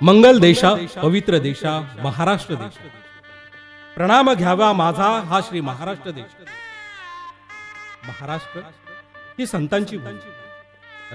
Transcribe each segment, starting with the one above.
मंगल देशा, पवित्र देशा, महाराष्ट्र देश, प्रणाम घ्यावा माझा हा श्री महाराष्ट्र देश. महाराष्ट्र ही संतांची भूमी,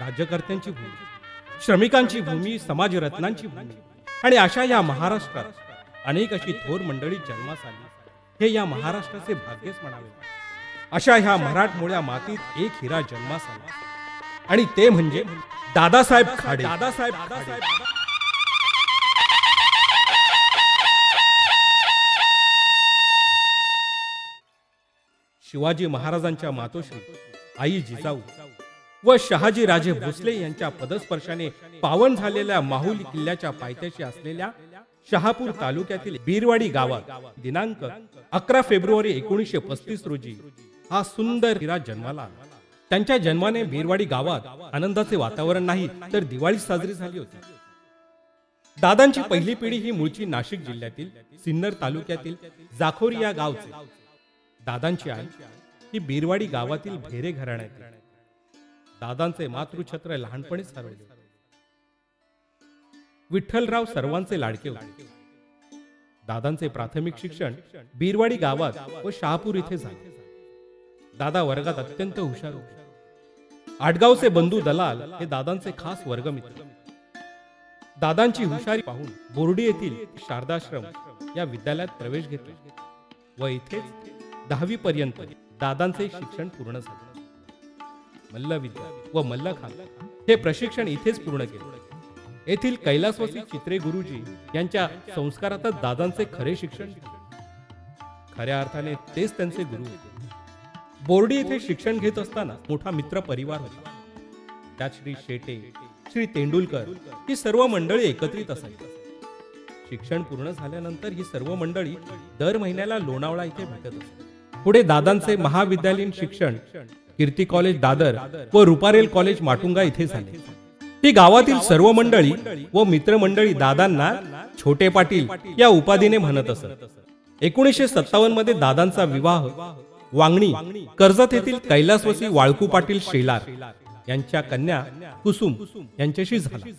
राज्यकर्त्यांची भूमी, श्रमिकांची भूमी, समाजरत्नांची भूमी. आणि अशा या महाराष्ट्रात अनेक अशी थोर मंडळी जन्मास आली. हे या महाराष्ट्राचे भाग्यच म्हणावे. अशा ह्या मराठमोळ्या मातीत एक हिरा जन्मास आला आणि ते म्हणजे दादासाहेब खाडे. शिवाजी महाराजांच्या मातोश्री आई जिजाऊ व शहाजी राजे भोसले यांच्या पदस्पर्शाने पावन झालेल्या माहुली किल्ल्याच्या पायथ्याशी असलेल्या शहापूर तालुक्यातील बीरवाडी गावात दिनांक 11 फेब्रुवारी 1935 रोजी हा सुंदर हिरा जन्माला आला. त्यांच्या जन्माने बीरवाडी गावात आनंदाचे वातावरण नाही तर दिवाळी साजरी झाली होती. दादांची पहिली पिढी ही मूळची नाशिक जिल्ह्यातील सिन्नर तालुक्यातील जाखोरी या गावचे. दादांची आई ही बीरवाडी गावातील भेरे घराण्यातील. दादांचे मातृछत्र लहानपणीच हरवले. विठ्ठलराव सर्वांचे लाडके होते. दादांचे प्राथमिक शिक्षण बीरवाडी गावात व शहापूर इथे झाले. दादा वर्गात अत्यंत हुशार होते. आडगावचे बंधू दलाल हे दादांचे खास वर्गमित्र. दादांची हुशारी पाहून बोर्डी येथील शारदाश्रम या विद्यालयात प्रवेश घेतला व इथेच 10वी पर्यंत दादांचे शिक्षण पूर्ण झाले. मल्लविद्या व मल्लखांब हे प्रशिक्षण इथेच पूर्ण केले. येथील कैलासवासी चित्रे गुरुजी यांच्या संस्कारातच दादांचे खरे शिक्षण. खऱ्या अर्थाने तेच त्यांचे गुरु होते. बोर्डी येथे शिक्षण घेत असताना मोठा मित्र परिवार होता. त्यात श्री शेटे, श्री तेंडुलकर ही सर्व मंडळी एकत्रित असायची. शिक्षण पूर्ण झाल्यानंतर ही सर्व मंडळी दर महिन्याला लोणावळा इथे भेटत असत. पुढे दादांचे महाविद्यालयीन शिक्षण कीर्ती कॉलेज दादर व रुपारेल कॉलेज माटुंगा इथे झाले. ही गावातील सर्व मंडळी व मित्रमंडळी दादांना छोटे पाटील या उपाधीने म्हणत असत. 1957 मध्ये दादांचा विवाह वांगणी कर्जत येथील कैलासवासी वाळकू पाटील शेलार यांच्या कन्या कुसुम यांच्याशी झाला.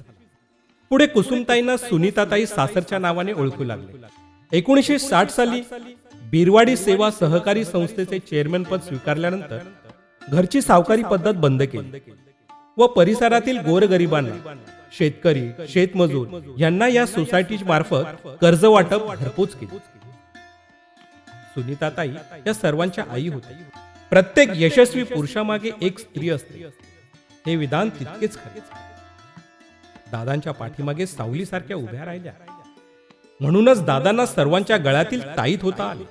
पुढे कुसुमताईंना सुनीताताई सासरच्या नावाने ओळखू लागले. 1960 साली बीरवाडी सेवा सहकारी संस्थेचे चेअरमन पद स्वीकारल्यानंतर घरची सावकारी पद्धत बंद केली व परिसरातील गोरगरिबांना, शेतकरी, शेतमजूर यांना या सोसायटी मार्फत कर्ज वाटप घरपोच केले. सुनीताताई या सर्वांच्या आई होत्या. प्रत्येक यशस्वी पुरुषामागे एक स्त्री असते हे विधान तितकेच खरे. दादांच्या पाठीमागे सावलीसारख्या उभ्या राहिल्या. म्हणूनच दादांना सर्वांच्या गळ्यातील ताईत होता आले.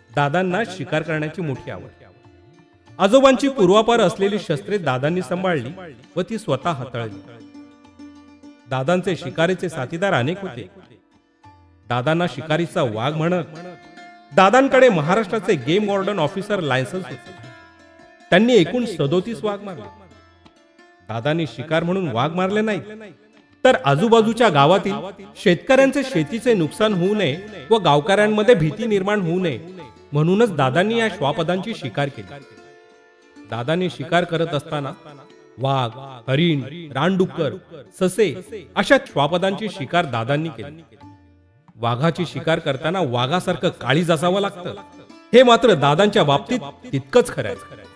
दादांना शिकार करण्याची मोठी आवड. आजोबांची पूर्वापार असलेली शस्त्रे दादांनी सांभाळली व ती स्वतः हाताळली. दादांचे शिकारीचे साथीदार अनेक होते. दादांना शिकारीचा वाघ म्हणत. दादांकडे महाराष्ट्राचे गेम वॉर्डन ऑफिसर लायसन्स होते. त्यांनी एकूण 37 वाघ मारले. दादांनी शिकार म्हणून वाघ मारले नाही तर आजूबाजूच्या गावातील शेतकऱ्यांचे शेतीचे नुकसान होऊ नये व गावकऱ्यांमध्ये भीती निर्माण होऊ नये म्हणूनच दादांनी या श्वापदांची शिकार केली. दादांनी शिकार करत असताना वाघ, हरिण, रानडुक्कर, ससे अशा श्वापदांची शिकार दादांनी केली. वाघाची शिकार करताना वाघासारखं काळीज असावं लागतं हे मात्र दादांच्या बाबतीत तितकंच खरं आहे.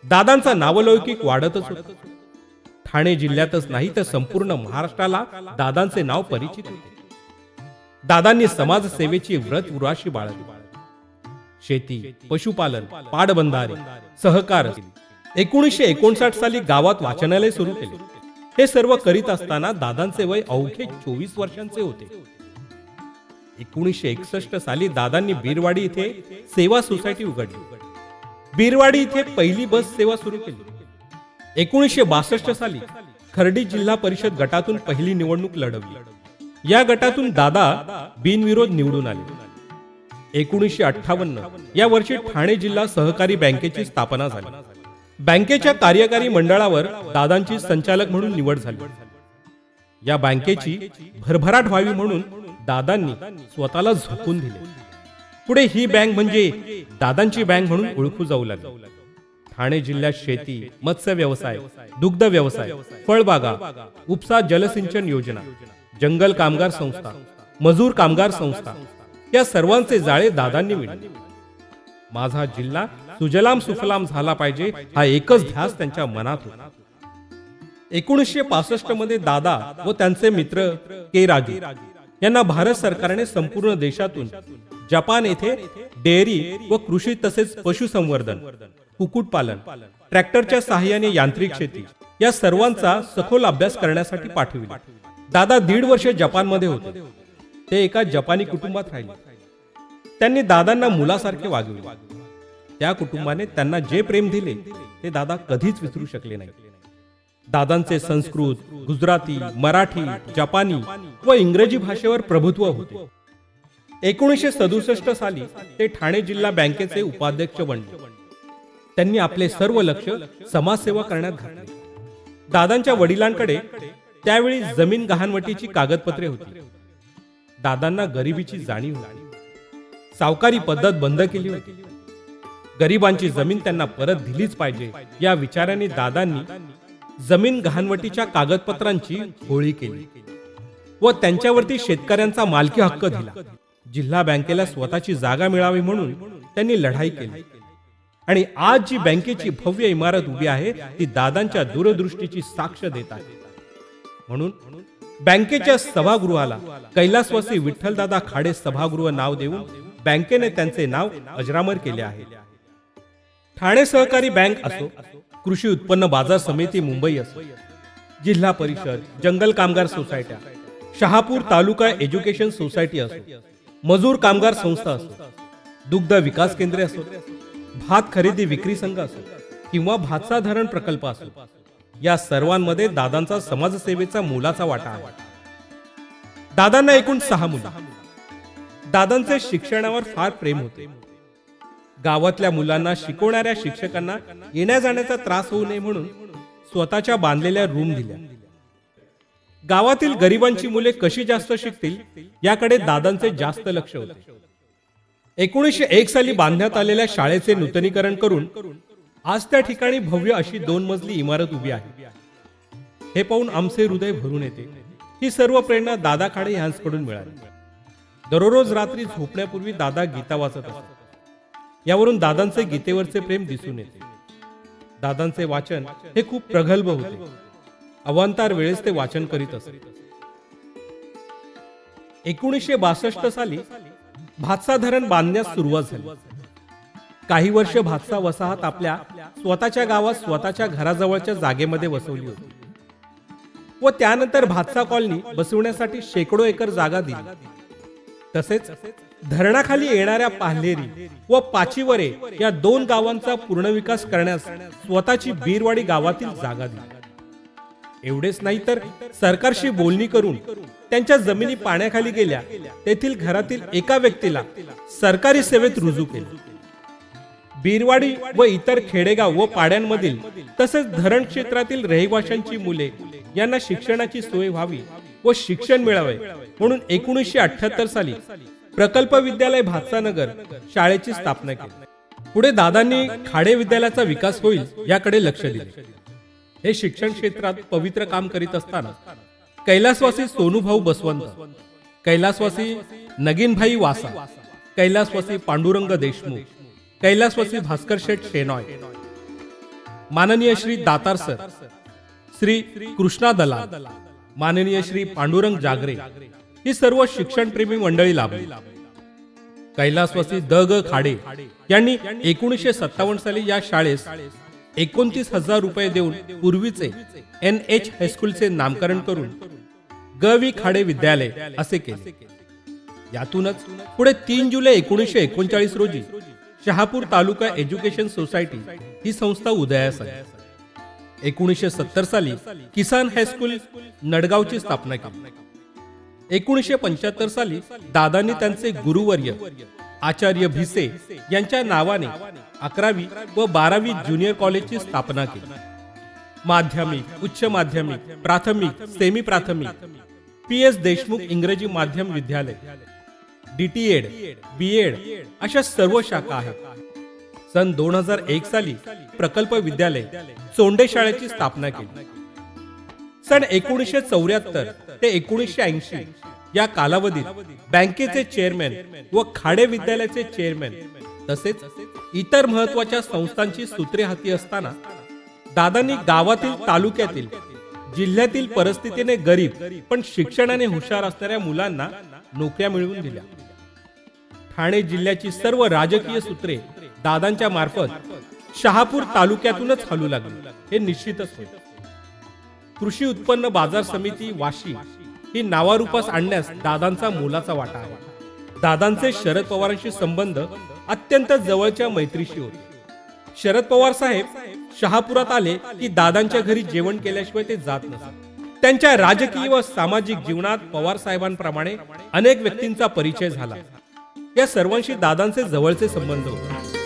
दादांचा नावलौकिक वाढतच होता. ठाणे जिल्ह्यातच नाही तर संपूर्ण महाराष्ट्राला दादांचे नाव परिचित होते. दादांनी समाजसेवेची व्रत उराशी बाळगली. शेती, पशुपालन, पाटबंधारे, सहकार. 1959 साली गावात वाचनालय सुरू केले. हे सर्व करीत असताना दादांचे वय अवघे 24 वर्षांचे होते. 1961 साली दादांनी बीरवाडी इथे सेवा सोसायटी उघडली. बीरवाडी इथे पहिली बस सेवा सुरू केली. 1962 साली खर्डी जिल्हा परिषद गटातून पहिली निवडणूक लढवली. या गटातून दादा बिनविरोध निवडून आले. 1958 या वर्षी ठाणे जिल्हा सहकारी बँकेची स्थापना झाली. बँकेच्या कार्यकारी मंडळावर दादांची संचालक म्हणून निवड झाली. या बँकेची भरभराट व्हावी म्हणून दादांनी स्वतःला झोकून दिले. पुढे ही बँक म्हणजे दादांची बँक म्हणून ओळखू जाऊ लागली. ठाणे जिल्ह्यात शेती, मत्स्य व्यवसाय, दुग्ध व्यवसाय, फळबागा, उपसा जलसिंचन योजना, जंगल कामगार संस्था, मजूर कामगार संस्था या सर्वांचे जाळे दादांनी विणले. माझा जिल्हा सुजलाम सुफलाम झाला पाहिजे हा एकच ध्यास त्यांच्या मनात होता. 1965 मध्ये दादा व त्यांचे मित्र के राजू यांना भारत सरकारने संपूर्ण देशातून जपान येथे डेअरी व कृषी तसेच पशुसंवर्धन, कुक्कुटपालन, ट्रॅक्टरच्या सहाय्याने यांत्रिक शेती या सर्वांचा सखोल अभ्यास करण्यासाठी पाठविले. दादा 1.5 वर्ष जपानमध्ये होते. ते एका जपानी कुटुंबात राहिले. त्यांनी दादांना मुलासारखे वागविले. त्या कुटुंबाने त्यांना जे प्रेम दिले ते दादा कधीच विसरू शकले नाही. दादांचे संस्कृत, गुजराती, मराठी, जपानी व इंग्रजी भाषेवर प्रभुत्व होते. 1967 साली ते ठाणे जिल्हा बँकेचे उपाध्यक्ष बनले. त्यांनी आपले सर्व लक्ष समाजसेवा करण्यात घातले. दादांच्या वडिलांकडे त्यावेळी जमीन गहाणवटीची कागदपत्रे होती. दादांना गरिबीची जाणीव होती. सावकारी पद्धत बंद केली होती. गरिबांची जमीन त्यांना परत दिलीच पाहिजे या विचाराने दादांनी जमीन गहाणवटीच्या कागदपत्रांची होळी केली व त्यांच्यावरती शेतकऱ्यांचा मालकी हक्क दिला. जिल्हा बँकेला स्वतःची जागा मिळावी म्हणून त्यांनी लढाई केली आणि आज जी बँकेची भव्य इमारत उभी आहे ती दादांच्या दूरदृष्टीची साक्ष देत आहे. म्हणून बँकेच्या सभागृहाला कैलासवासी विठ्ठलदादा खाडे सभागृह नाव देऊन बँकेने त्यांचे नाव अजरामर केले आहे. ठाणे सहकारी बँक असो, कृषी उत्पन्न बाजार समिती मुंबई असो, जिल्हा परिषद, जंगल कामगार सोसायट्या, शहापूर तालुका एज्युकेशन सोसायटी असो, मजूर कामगार संस्था असो, दुग्ध विकास केंद्रे असो, भात खरेदी विक्री संघ असो किंवा भातसा धरण प्रकल्प असो, या सर्वांमध्ये दादांचा समाजसेवेचा मोलाचा वाटा आहे. दादांना एकूण 6 मुले. दादांचे शिक्षणावर फार प्रेम होते. गावातल्या मुलांना शिकवणाऱ्या शिक्षकांना येण्या जाण्याचा त्रास होऊ नये म्हणून स्वतःच्या बांधलेल्या रूम दिल्या. गावातील गरिबांची मुले कशी जास्त शिकतील याकडे दादांचे जास्त लक्ष होते. 1901 साली बांधण्यात आलेल्या शाळेचे नूतनीकरण करून आज त्या ठिकाणी भव्य अशी 2 मजली इमारत उभी आहे. हे पाहून आमचे हृदय भरून येते. ही सर्व प्रेरणा दादा खाडे यांच्याकडून मिळाली. दररोज रात्री झोपण्यापूर्वी दादा गीता वाचत असत. यावरून दादांचे गीतेवरचे प्रेम दिसून येते. दादांचे वाचन हे खूप प्रगल्भ होते. अवांतर वेळेस ते वाचन करीत असत. 1962 साली भातसा धरण बांधण्यास सुरुवात झाली. काही वर्ष भातसा वसाहत आपल्या स्वतःच्या गावात स्वतःच्या घराजवळच्या जागेमध्ये वसवली होती व त्यानंतर भातसा कॉलनी बसवण्यासाठी शेकडो एकर जागा दिली. तसेच धरणाखाली येणाऱ्या पाहलेरी व पाचीवरे या 2 गावांचा पुनर्विकास करण्यास स्वतःची बीरवाडी गावातील जागा दिली. एवढेच नाही तर सरकारशी बोलणी करून त्यांच्या जमिनी पाण्याखाली गेल्या. तेथील घरातील एका व्यक्तीला सरकारी सेवेत रुजू केले. बीरवाडी व इतर खेडेगाव व पाड्यांमधील तसेच धरण क्षेत्रातील रहिवाशांची मुले यांना शिक्षणाची सोय व्हावी व शिक्षण मिळावे म्हणून 1978 साली प्रकल्प विद्यालय भातसानगर शाळेची स्थापना केली. पुढे दादांनी खाडे विद्यालयाचा विकास होईल याकडे लक्ष दिले. हे शिक्षण क्षेत्रात पवित्र काम करीत असताना कैलासवासी सोनूभाऊ बसवंत, कैलासवासी नगीनभाई वासा, कैलासवासी पांडुरंग देशमुख, कैलासवासी भास्कर शेठ शेनॉय, माननीय श्री दातार सर, श्री कृष्णा दलाल, माननीय श्री पांडुरंग जागरे ही सर्व शिक्षणप्रेमी मंडळी लाभली. कैलासवासी द ग खाडे यांनी 1957 साली या शाळेस 29,000 रुपये देऊन पूर्वीचे NH हायस्कूलचे नामकरण करून ग वी खाडे विद्यालय असे केले. यातूनच पुढे 3 जुलै 1939 रोजी शहापूर तालुका एज्युकेशन सोसायटी ही संस्था उदयास आली. 1970 साली किसान हायस्कूल नडगावची स्थापना केली. 1975 साली दादांनी त्यांचे गुरुवर्य आचार्य भिसे यांच्या नावाने 11वी व 12वी ज्युनियर कॉलेजची स्थापना केली. माध्यमिक, उच्च माध्यमिक, प्राथमिक, सेमी प्राथमिक, PS देशमुख इंग्रजी माध्यम विद्यालय, DTED, BEd अशा सर्व शाखा आहेत. सन 2001 साली प्रकल्प विद्यालय चोंडे शाळेची स्थापना केली. सन 1974 ते 1980 या कालावधीत बँकेचे चेअरमॅन व खाडे विद्यालयाचे चेअरमॅन तसेच इतर महत्वाच्या संस्थांची सूत्रे हाती असताना दादांनी गावातील, तालुक्यातील, जिल्ह्यातील परिस्थितीने गरीब पण शिक्षणाने हुशार असणाऱ्या मुलांना नोकऱ्या मिळवून दिल्या. ठाणे जिल्ह्याची सर्व राजकीय सूत्रे दादांच्या मार्फत शहापूर तालुक्यातूनच हलू लागली हे निश्चितच होते. कृषी उत्पन्न बाजार समिती वाशी ही नावारूपास आणण्यास दादांचा मोलाचा वाटा आहे. दादांचे शरद पवारांशी संबंध अत्यंत जवळच्या मैत्रीशी होते. शरद पवार साहेब शहापुरात आले की दादांच्या घरी जेवण केल्याशिवाय ते जात नसत. त्यांच्या राजकीय व सामाजिक जीवनात पवार साहेबांप्रमाणे अनेक व्यक्तींचा परिचय झाला. या सर्वांशी दादांचे जवळचे संबंध होते.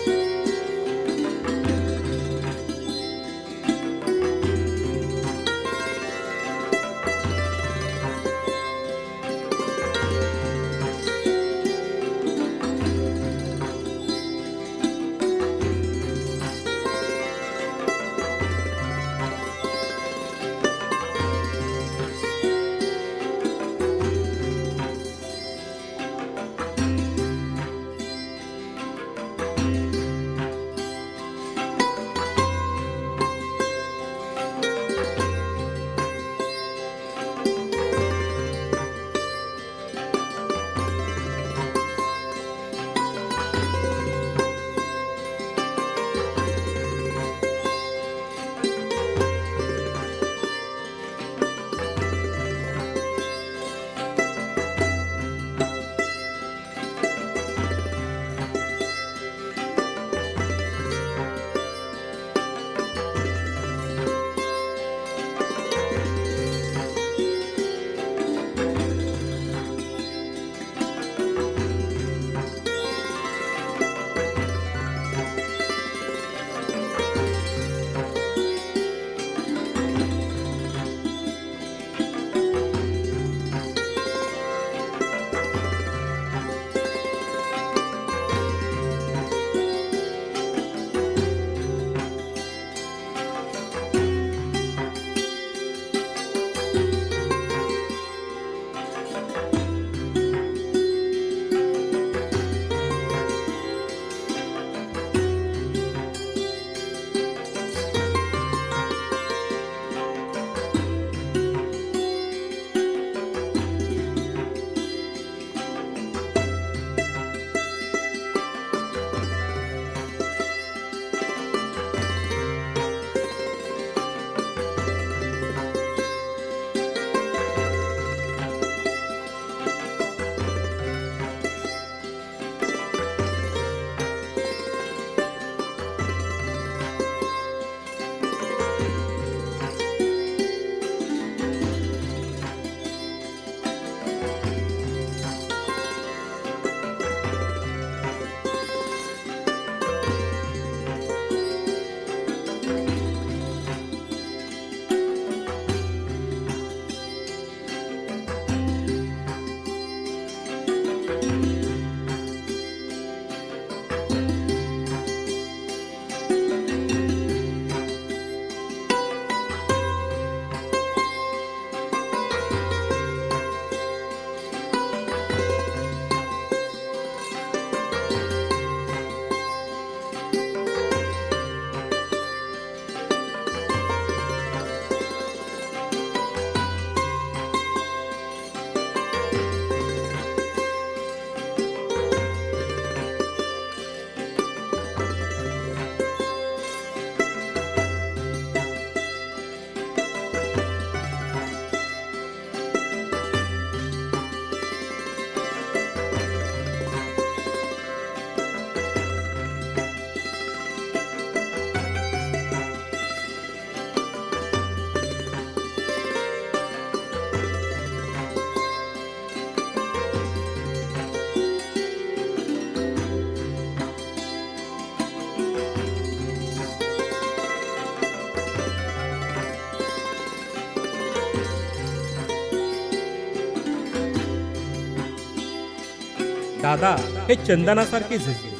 दादा हे चंदनासारखे झिजले.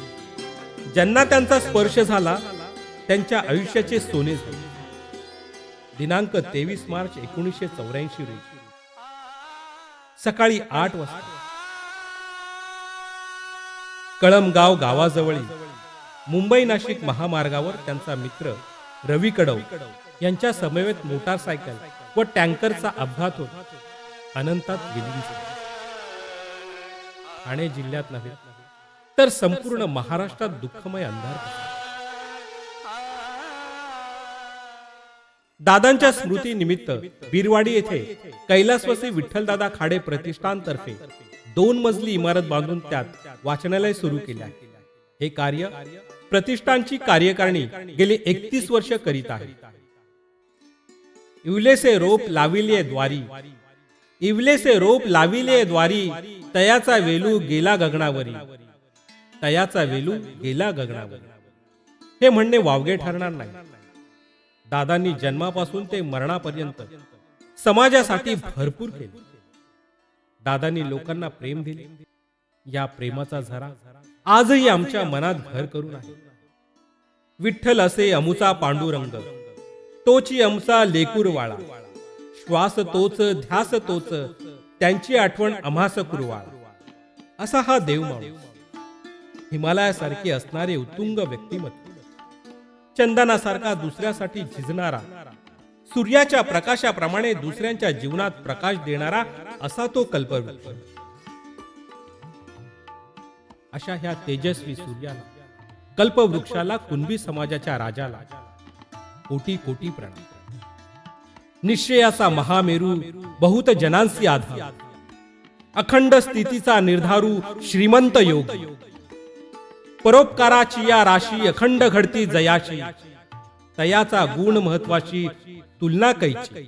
ज्यांना त्यांचा स्पर्श झाला त्यांच्या आयुष्याचे सोने झाले. दिनांक 23 मार्च 1984 रोजी सकाळी 8 वाजता कळमगाव गावाजवळील मुंबई नाशिक महामार्गावर त्यांचा मित्र रवी कडव यांच्या समवेत मोटारसायकल व टँकरचा अपघात होत अनंतात विलीन झाला. ठाणे जिल्ह्यात नव्हे तर संपूर्ण महाराष्ट्रात दुःखमय अंधार पसरला. दादांच्या स्मृती निमित्त बिरवाडी येथे कैलासवासी विठ्ठलदादा खाडे प्रतिष्ठानतर्फे 2 मजली इमारत बांधून त्यात वाचनालय सुरू केले आहे. हे कार्य प्रतिष्ठानची कार्यकारिणी गेली 31 वर्ष करीत आहे. इवलेसे रोप लाविले द्वारी, इवलेसे रोप लाविले द्वारी, तयाचा वेलू गेला गगनावरी, तयाचा वेलू गेला गगनावरी. हे म्हणणे वावगे ठरणार नाही. दादांनी जन्मापासून ते मरणापर्यंत समाजासाठी भरपूर केले. दादांनी लोकांना प्रेम दिले. या प्रेमाचा झरा आजही आमच्या मनात घर करून आहे. विठ्ठल असे अमुचा पांडुरंग, तोची आमचा लेकुरवाळा, श्वास तोच ध्यास तोच, त्यांची आठवण आम्हास कुरवाळा. असा हा देव माणूस, हिमालयासारखे असणारे उत्तुंग व्यक्तिमत्व, चंदनासारखा दुसऱ्यासाठी झिजणारा, सूर्याच्या प्रकाशाप्रमाणे दुसऱ्यांच्या जीवनात प्रकाश देणारा असा तो कल्पवृक्ष. अशा ह्या तेजस्वी सूर्याला, कल्पवृक्षाला, कुणबी समाजाच्या राजाला कोटी कोटी प्रणाम. निश्चयाचा महामेरू, बहुत जनांसी आधार, अखंड स्थितीचा निर्धारू, श्रीमंत योग, परोपकाराची या राशी, अखंड घडती जयाशी, तयाचा गुण महत्वाची, तुलना कैची.